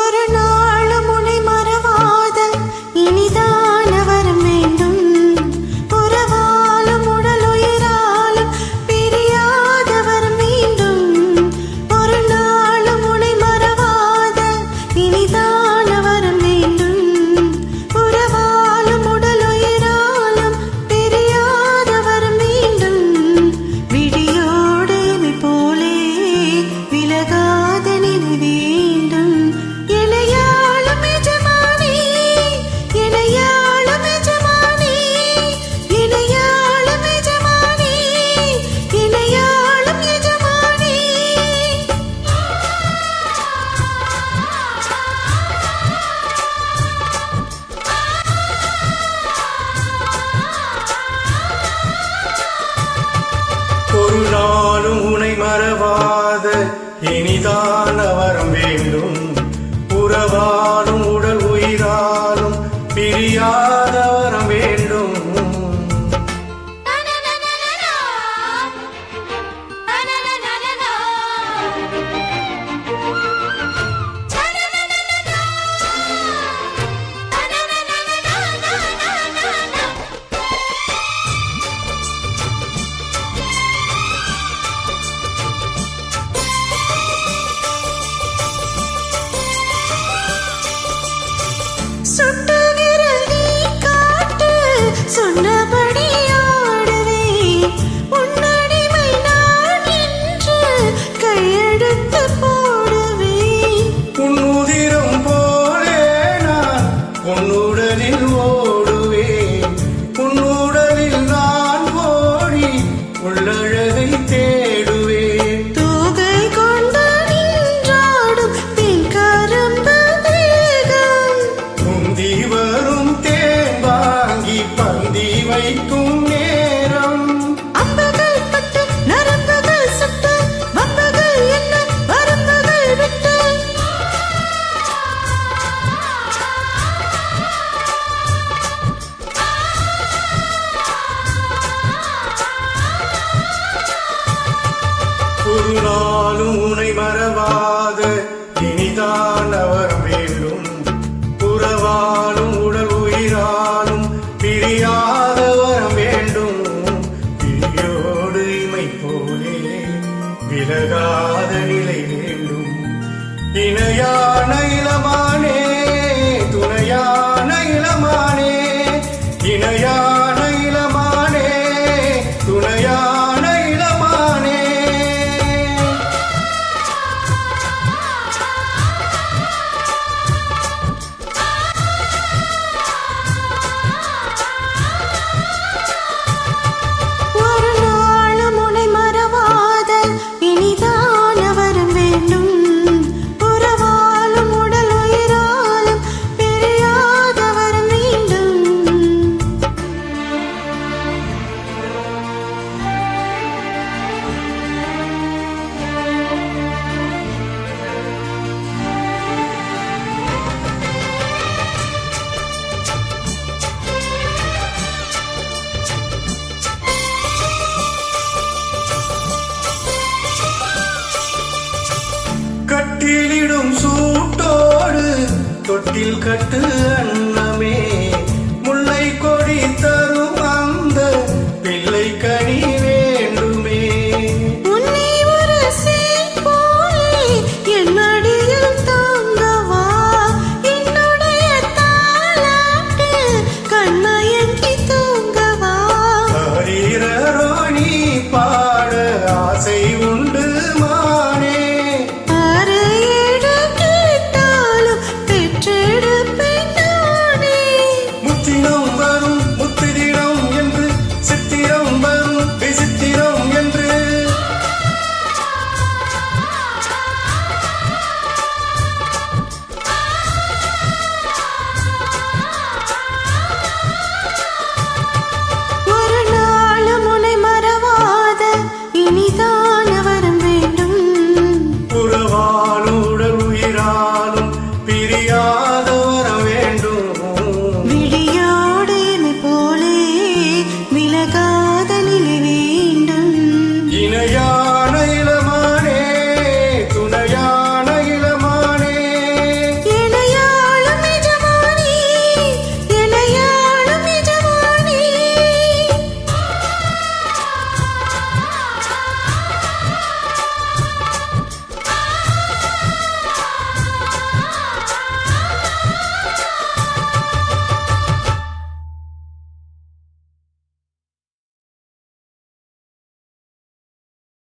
ஒரு நாளும் உனை மறவாத இனிதான வரம் வேண்டும். உறவாலும் உடல் உயிராலும் பிரியாத வரம் வேண்டும். சொன்னபடி ஆடுவே உன்னடிமை நான் என்று கையெடுத்து போடுவே. உன்னுதிரம் போலே நான் உன்னுடலில் ஓடுவேன். உன்னுடலில் நான் ஓடி உள்ளழகை தேடுவேன். தூகை கொண்டு நின்றாடும் தென்கரும்பு தேகம் முந்தி வரும் தேன் வாங்கி பந்தி வைக்கும் நேரம். அம்புகள் பட்டு நரம்புகள் சுட்டு வம்புகள் என்ன வரம்புகள் விட்டு. ஒரு நாளும் உனை மறவாத இனிதான வரம் வேண்டும். உறவாலும் உடல் உயிராலும் பிரியாத வரம் வேண்டும். பிரியோடு இமை போலே விலகாத நிலை வேண்டும். இணையான இளமானே துணையான இளமானே. இணையான இளமானே துணையான இளமானே. ஒரு நாளும் உனை மறவாத இனிதான வரம் வேண்டும். உறவாலும் உடல் உயிராலும் பிரியாத வரம் வேண்டும். கட்டிலிடும் சூட்டோடு தொட்டில் கட்டு அன்னமே.